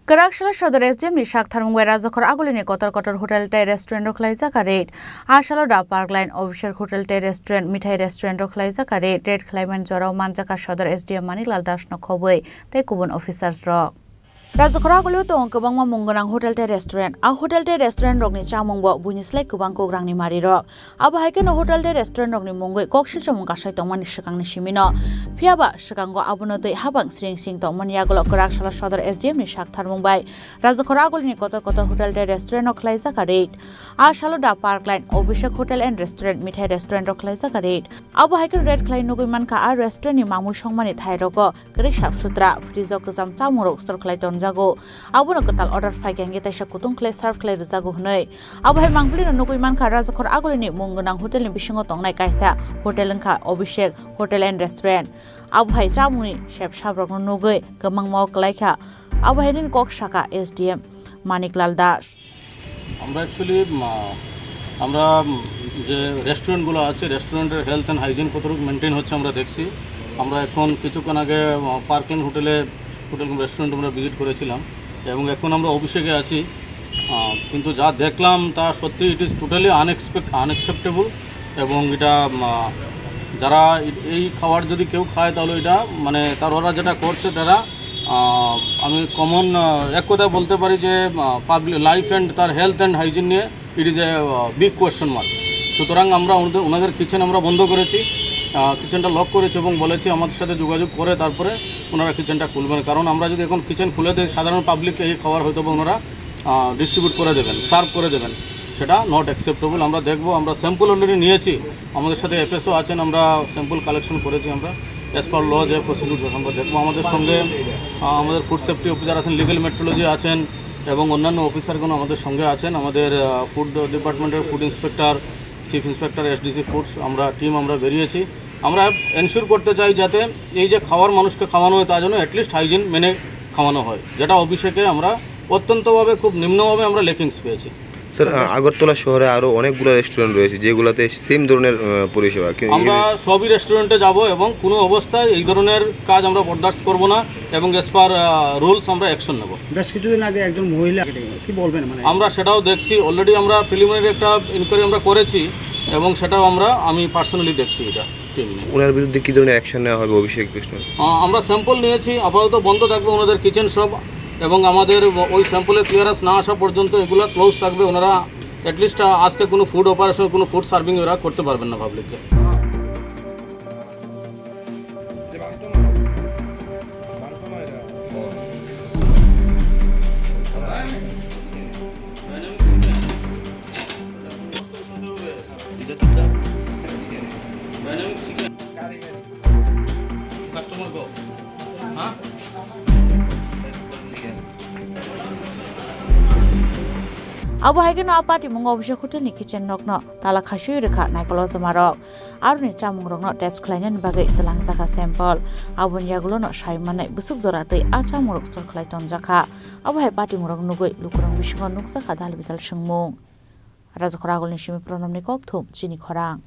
Karakshila Shodor SDM ni Shak Tharmungwai Rajakhor Agulini Kotar Hotel Tay Restaurant Rokhlai Rate Ashalo Da Park Line Obishek Hotel Tay Restaurant Mithai Restaurant Rokhlai Rate Red Climate Jorao Manjaka Shodor SDM Maniklal Das no khoboi tei kubun officers rok Rajakhor Agulio tong kwbangma mungonang Hotel Tay Restaurant a Hotel Tay Restaurant rokni chamungbo buinislai kwbang kograngni mari rok abo haike no Hotel Tay Restaurant rokni mungoi koksil chamung kasai tongmani swkangni simino phiaba swakango abono tei habang sing tongmani agolo Karakshila Shodor SDM ni Shak Tharmungbai Rajakhor Agulini Kotar Hotel Tay Restaurant rokhlai rate Ashalo Da Park Line Obishek Hotel and Restaurant Mithai Restaurant rokhlai rate abo haike red clay nugui manka a restaurant ni mamu songmani thairoko kre sapsutra freezer kjam chamurok store khlai jago abono kotal order faigengi taisa kutung clay serve clay jago hnoi abo hai mangpli no nugui manka Rajakhor Agulini mungonang hotel ni bisingo tongnai kaisa hotel engka Obishek Hotel and Restaurant abo hai chamuni chef sabrok no nugui gamang mo klaikha abo hai nin kok saka SDM Maniklal Das আমরা actually আমরা যে রেস্টুরেন্টগুলো আছে রেস্টুরেন্টের health and hygiene কতটুকু maintain হচ্ছে আমরা দেখছি আমরা এখন কিছুক্ষণ আগে পার্কল্যান্ড হোটেল রেস্টুরেন্ট আমরা ভিজিট করেছিলাম এবং এখন আমরা অভিষেকে আছি কিন্তু যা দেখলাম তা সত্যি ইট ইজ টোটালি আনএক্সেপ্টেবল এবং এটা যারা এই খাবার যদি কেউ খায় তাহলে এটা মানে ওরা যেটা করছে তারা আমি কমন এক কথায় বলতে পারি যে পাবলিক লাইফ অ্যান্ড তার হেলথ অ্যান্ড হাইজিন নিয়ে it is a big question mark সুতরাং আমরা ওনাদের কিচেন আমরা বন্ধ করেছি কিচেনটা লক করেছি এবং বলেছি আমাদের সাথে যোগাযোগ করে তারপরে ওনারা কিচেনটা খুলবেন কারণ আমরা যদি এখন কিচেন খুলে দিই সাধারণ পাবলিককে এই খাবার হয়তো ওনারা ডিস্ট্রিবিউট করে দেবেন সার্ভ করে দেবেন সেটা নট অ্যাকসেপ্টেবল আমরা দেখবো আমরা স্যাম্পল অলরেডি নিয়েছি আমাদের সাথে এফএসও আছেন আমরা স্যাম্পল কালেকশন করেছি আমরা অ্যাজ পার ল যে প্রসিডিউর আমরা দেখবো আমাদের সঙ্গে আমাদের ফুড সেফটি অফিসার আছেন লিগ্যাল মেট্রোলজি আছেন এবং অন্যান্য অফিসারগুলো আমাদের সঙ্গে আছেন আমাদের ফুড ডিপার্টমেন্টের food inspector chief inspector SDC foods আমরা টিম আমরা বেরিয়েছি আমরা এনশিওর করতে চাই যাতে এই যে খাওয়ার মানুষকে খাওয়ানো হয় তার জন্য অ্যাটলিস্ট হাইজিন মেনে খাওয়ানো হয় যেটা অভিষেকে আমরা অত্যন্তভাবে খুব নিম্নভাবে আমরা লেকিংস পেয়েছি স্যার আগরতলা শহরে আরও অনেকগুলো রেস্টুরেন্ট রয়েছে যেগুলোতে সেম ধরনের পরিষেবা আমরা সবই রেস্টুরেন্টে যাব এবং কোনো অবস্থায় এই ধরনের কাজ আমরা বরদাস্ত করব না এবং এস পার রুলস আমরা অ্যাকশন নেব বেশ কিছুদিন আগে একজন মহিলা কি বলবেন মানে আমরা সেটাও দেখছি অলরেডি আমরা প্রিলিমিনারি একটা ইনকোয়ারি আমরা করেছি এবং সেটাও আমি পার্সোনালি দেখছি এটা টিম নিয়ে ওনার বিরুদ্ধে কী ধরনের অ্যাকশন নেওয়া হবে অভিষেক রেস্টুরেন্ট আমরা স্যাম্পল নিয়েছি আপাতত বন্ধ থাকবে ওনাদের কিচেন সব এবং আমাদের ওই স্যাম্পলের ক্লিয়ারেন্স না আসা পর্যন্ত এগুলো ক্লোজ থাকবে ওনারা অ্যাটলিস্ট আজকে কোনো ফুড অপারেশন কোনো ফুড সার্ভিং ওরা করতে পারবেন না পাবলিককে কাস্টমার গো হ্যাঁ abo haigeno apati mungo Obishek Hotel ni kitchen nokno tala khasui rekha naikolo jamarok aruni chamung rokno test khlainani bagai telang jaka sample abon yagulo no saimanai busuk jora tei a chamung rok sor khlai tonjaka abo hai pati murok nugoi lukurang bisingo nukjaka dalbital sungmung Rajakhor Agulini simi pranamni kokthum chini khorang